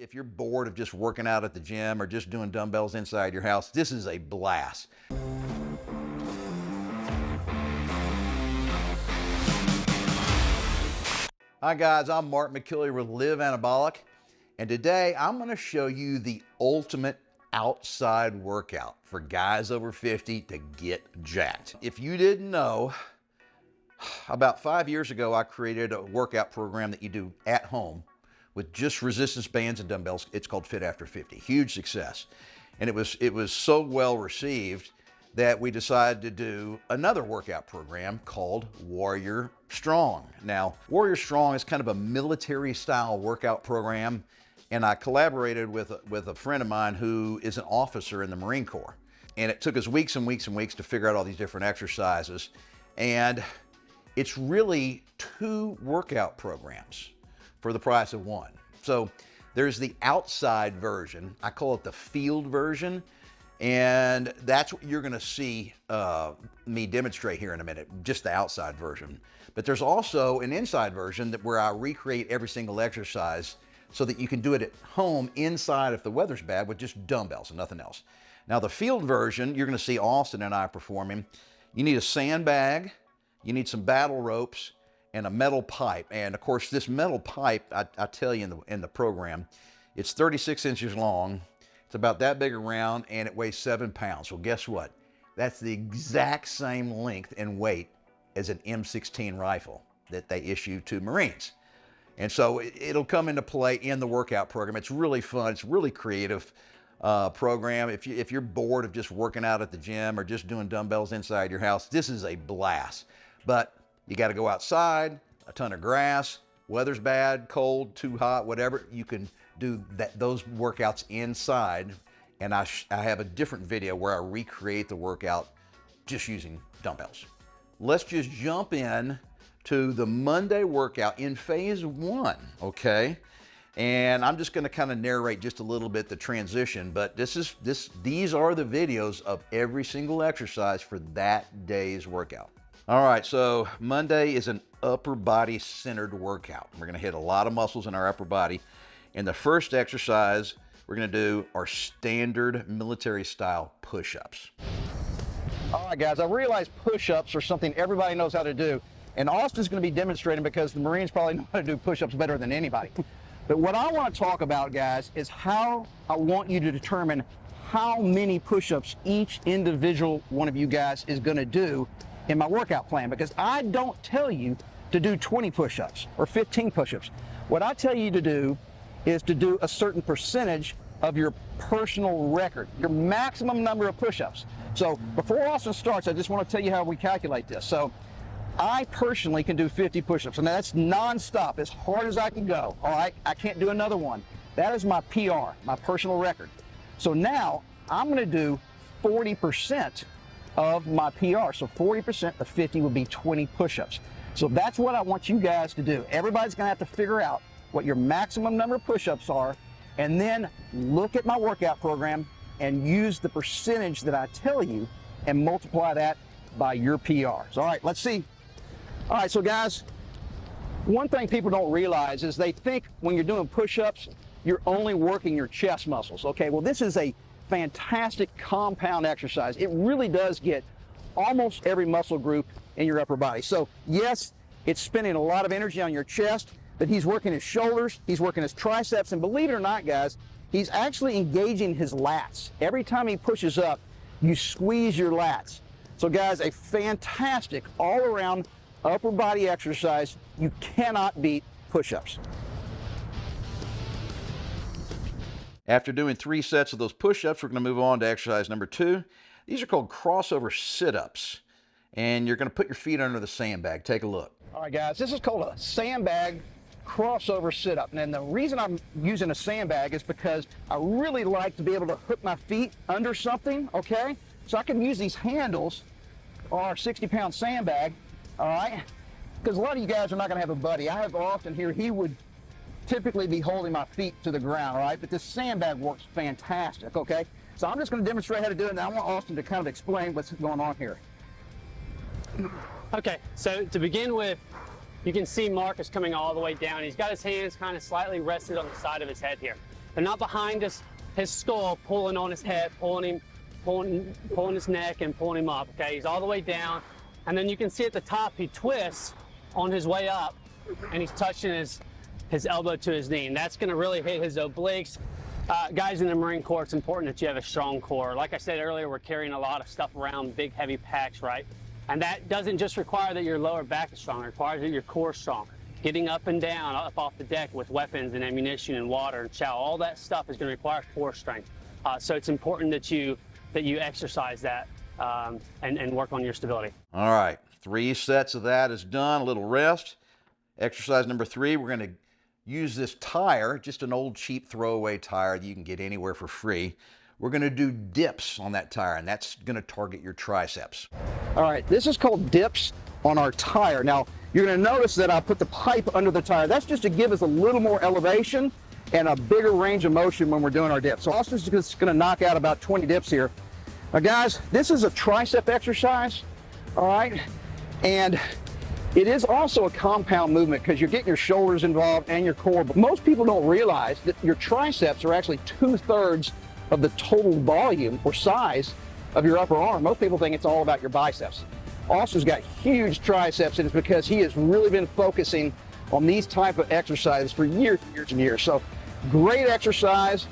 If you're bored of just working out at the gym or just doing dumbbells inside your house, this is a blast. Hi guys, I'm Mark McKillier with Live Anabolic, and today I'm going to show you the ultimate outside workout for guys over 50 to get jacked. If you didn't know, about 5 years ago I created a workout program that you do at home with just resistance bands and dumbbells. It's called Fit After 50. Huge success. And it was so well received that we decided to do another workout program called Warrior Strong. Now, Warrior Strong is kind of a military style workout program, and I collaborated with a friend of mine who is an officer in the Marine Corps. And it took us weeks and weeks and weeks to figure out all these different exercises. And it's really 2 workout programs for the price of 1. So there's the outside version. I call it the field version. And that's what you're gonna see me demonstrate here in a minute, just the outside version. But there's also an inside version where I recreate every single exercise so that you can do it at home inside if the weather's bad with just dumbbells and nothing else. Now the field version, you're gonna see Austin and I performing. You need a sandbag, you need some battle ropes, and a metal pipe. And of course, this metal pipe, I tell you in the program, it's 36 inches long. It's about that big around, and it weighs 7 pounds. Well, guess what? That's the exact same length and weight as an M16 rifle that they issue to Marines. And so it'll come into play in the workout program. It's really fun. It's a really creative program. If you're bored of just working out at the gym or just doing dumbbells inside your house, this is a blast. But you got to go outside, a ton of grass, weather's bad, cold, too hot, whatever, you can do those workouts inside. And I have a different video where I recreate the workout just using dumbbells. Let's just jump in to the Monday workout in phase 1, okay? And I'm just gonna kind of narrate just a little bit the transition, but these are the videos of every single exercise for that day's workout. All right, so Monday is an upper body centered workout. We're gonna hit a lot of muscles in our upper body. And the first exercise we're gonna do are standard military style push-ups. All right, guys, I realize push-ups are something everybody knows how to do. And Austin's gonna be demonstrating because the Marines probably know how to do push-ups better than anybody. But what I wanna talk about, guys, is how I want you to determine how many push-ups each individual one of you guys is gonna do in my workout plan, because I don't tell you to do 20 push-ups or 15 push-ups. What I tell you to do is to do a certain percentage of your personal record, your maximum number of push-ups. So before Austin starts, I just want to tell you how we calculate this. So I personally can do 50 push-ups, and that's non-stop, as hard as I can go. All right, I can't do another one. That is my PR, my personal record. So now I'm going to do 40% of my PR. So 40% of 50 would be 20 push-ups. So that's what I want you guys to do. Everybody's going to have to figure out what your maximum number of push-ups are, and then look at my workout program and use the percentage that I tell you and multiply that by your PRs. All right, let's see. All right, so guys, one thing people don't realize is they think when you're doing push-ups, you're only working your chest muscles. Okay, well, this is a fantastic compound exercise. It really does get almost every muscle group in your upper body. So yes, it's spending a lot of energy on your chest, but he's working his shoulders, he's working his triceps, and believe it or not, guys, he's actually engaging his lats. Every time he pushes up, you squeeze your lats. So guys, a fantastic all-around upper body exercise. You cannot beat push-ups. After doing 3 sets of those push-ups, we're going to move on to exercise number 2. These are called crossover sit-ups, and you're going to put your feet under the sandbag. Take a look. All right, guys, this is called a sandbag crossover sit-up. And the reason I'm using a sandbag is because I really like to be able to hook my feet under something, okay? So I can use these handles on our 60-pound sandbag, all right? Because a lot of you guys are not going to have a buddy. I have Austin here. He would typically be holding my feet to the ground, all right? But this sandbag works fantastic, okay? So I'm just going to demonstrate how to do it, and I want Austin to kind of explain what's going on here. Okay, so to begin with, you can see Mark is coming all the way down. He's got his hands kind of slightly rested on the side of his head here. They're not behind his skull, pulling on his head, pulling his neck and pulling him up, okay? He's all the way down. And then you can see at the top, he twists on his way up and he's touching his elbow to his knee. And that's gonna really hit his obliques. Guys in the Marine Corps, it's important that you have a strong core. Like I said earlier, we're carrying a lot of stuff around, big heavy packs, right? And that doesn't just require that your lower back is strong, it requires that your core is strong. Getting up and down, up off the deck with weapons and ammunition and water and chow, all that stuff is gonna require core strength. So it's important that you exercise that and work on your stability. All right, 3 sets of that is done, a little rest. Exercise number 3, we're gonna use this tire, just an old cheap throwaway tire that you can get anywhere for free. We're gonna do dips on that tire, and that's gonna target your triceps. All right, this is called dips on our tire. Now, you're gonna notice that I put the pipe under the tire. That's just to give us a little more elevation and a bigger range of motion when we're doing our dips. So Austin's just gonna knock out about 20 dips here. Now guys, this is a tricep exercise, all right? And it is also a compound movement because you're getting your shoulders involved and your core, but most people don't realize that your triceps are actually 2/3 of the total volume or size of your upper arm. Most people think it's all about your biceps. Austin's got huge triceps, and it's because he has really been focusing on these type of exercises for years and years and years. So great exercise,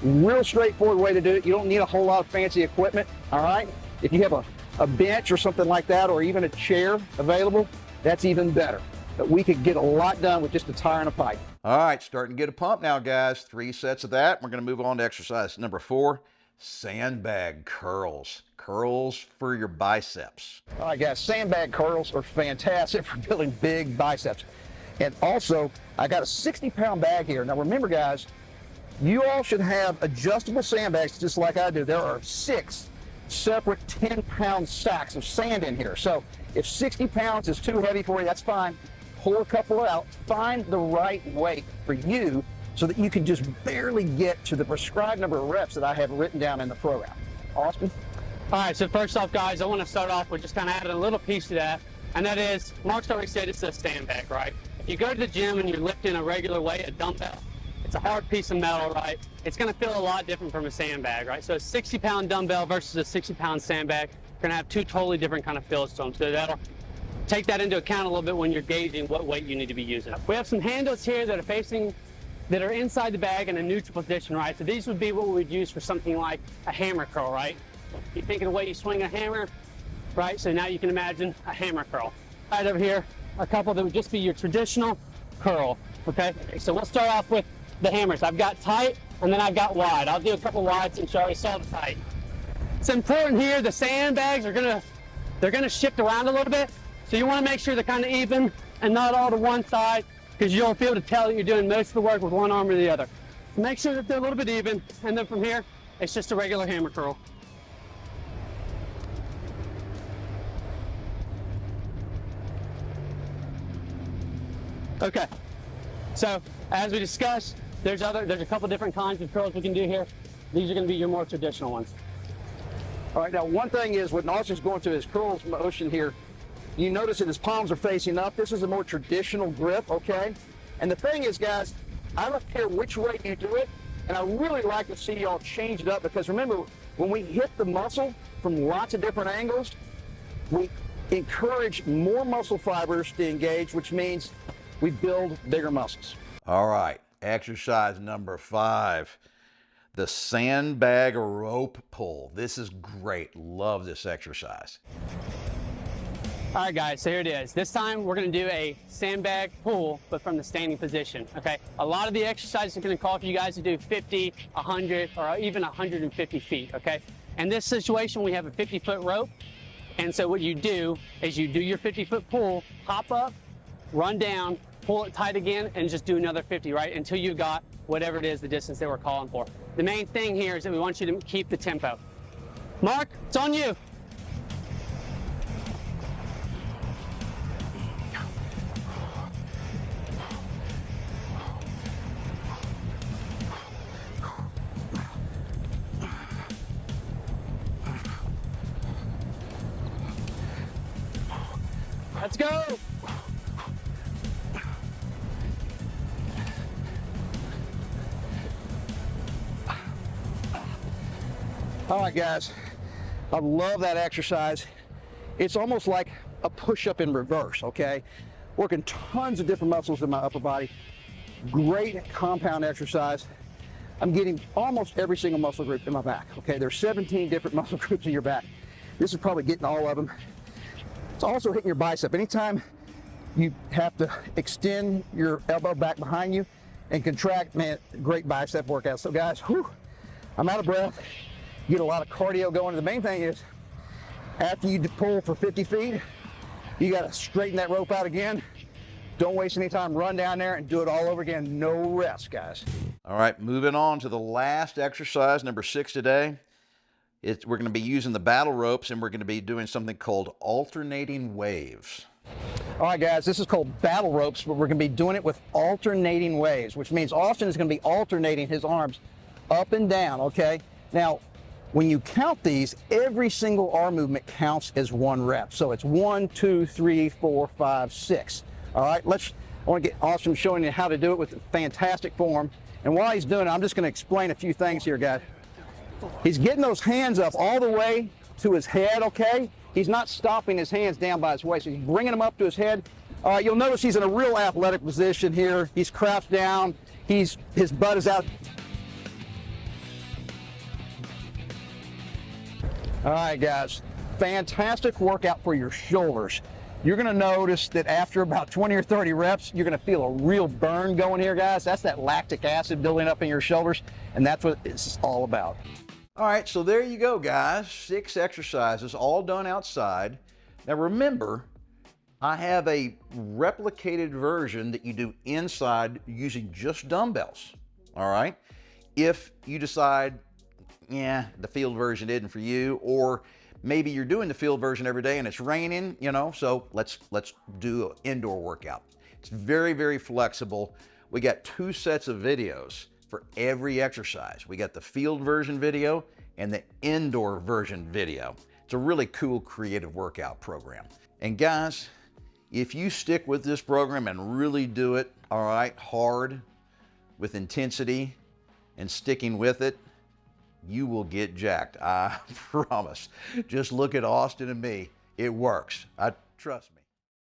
real straightforward way to do it. You don't need a whole lot of fancy equipment, all right? If you have a bench or something like that, or even a chair available, that's even better. But we could get a lot done with just a tire and a pipe. All right, starting to get a pump now, guys. 3 sets of that. We're gonna move on to exercise number 4, sandbag curls. Curls for your biceps. All right, guys, sandbag curls are fantastic for building big biceps. And also, I got a 60-pound bag here. Now remember, guys, you all should have adjustable sandbags just like I do. There are 6 separate 10-pound sacks of sand in here. So if 60 pounds is too heavy for you, that's fine. Pull a couple out, find the right weight for you so that you can just barely get to the prescribed number of reps that I have written down in the program. Austin? All right, so first off, guys, I want to start off with just kind of adding a little piece to that, and that is, Mark's already said it's a sandbag, right? If you go to the gym and you're lifting a regular weight, a dumbbell, it's a hard piece of metal, right? It's going to feel a lot different from a sandbag, right? So a 60-pound dumbbell versus a 60-pound sandbag are going to have 2 totally different kind of feels to them. So that'll take that into account a little bit when you're gauging what weight you need to be using. We have some handles here that are inside the bag in a neutral position, right? So these would be what we would use for something like a hammer curl, right? You think of the way you swing a hammer, right? So now you can imagine a hammer curl. Right over here, a couple that would just be your traditional curl, okay? So we'll start off with the hammers. I've got tight and then I've got wide. I'll do a couple wide since you already saw the tight. It's important here, the sandbags they're gonna shift around a little bit. So you wanna make sure they're kind of even and not all to one side, because you'll be able to tell that you're doing most of the work with one arm or the other. So make sure that they're a little bit even, and then from here, it's just a regular hammer curl. Okay, so as we discussed, there's a couple different kinds of curls we can do here. These are gonna be your more traditional ones. All right, now one thing is when Austin's going through his curls motion here, you notice that his palms are facing up. This is a more traditional grip, okay? And the thing is, guys, I don't care which way you do it, and I really like to see y'all change it up, because remember, when we hit the muscle from lots of different angles, we encourage more muscle fibers to engage, which means we build bigger muscles. All right, exercise number 5, the sandbag rope pull. This is great, love this exercise. All right, guys, so here it is. This time we're gonna do a sandbag pull, but from the standing position, okay? A lot of the exercises are gonna call for you guys to do 50, 100, or even 150 feet, okay? In this situation, we have a 50-foot rope, and so what you do is you do your 50-foot pull, hop up, run down, pull it tight again, and just do another 50, right? Until you got whatever it is, the distance that we're calling for. The main thing here is that we want you to keep the tempo. Mark, it's on you. Let's go. All right, guys, I love that exercise. It's almost like a push-up in reverse, okay? Working tons of different muscles in my upper body. Great compound exercise. I'm getting almost every single muscle group in my back, okay? There's 17 different muscle groups in your back. This is probably getting all of them. It's also hitting your bicep. Anytime you have to extend your elbow back behind you and contract, man, great bicep workout. So guys, whew, I'm out of breath. Get a lot of cardio going. The main thing is, after you pull for 50 feet, you got to straighten that rope out again. Don't waste any time. Run down there and do it all over again. No rest, guys. All right, moving on to the last exercise, number 6 today. We're going to be using the battle ropes, and we're going to be doing something called alternating waves. All right, guys, this is called battle ropes, but we're going to be doing it with alternating waves, which means Austin is going to be alternating his arms up and down, okay? Now, when you count these, every single arm movement counts as one rep. So it's 1, 2, 3, 4, 5, 6. All right, I want to get Austin showing you how to do it with fantastic form. And while he's doing it, I'm just going to explain a few things here, guys. He's getting those hands up all the way to his head, okay? He's not stopping his hands down by his waist. He's bringing them up to his head. You'll notice he's in a real athletic position here. He's crouched down. His butt is out. All right, guys, fantastic workout for your shoulders. You're gonna notice that after about 20 or 30 reps, you're gonna feel a real burn going here, guys. That's that lactic acid building up in your shoulders, and that's what this is all about. All right, so there you go, guys. 6 exercises, all done outside. Now remember, I have a replicated version that you do inside using just dumbbells, all right? If you decide, yeah, the field version isn't for you, or maybe you're doing the field version every day and it's raining, you know, so let's do an indoor workout. It's very, very flexible. We got 2 sets of videos for every exercise. We got the field version video and the indoor version video. It's a really cool, creative workout program. And guys, if you stick with this program and really do it, all right, hard, with intensity and sticking with it, you will get jacked. I promise. Just look at Austin and me. It works. Trust me.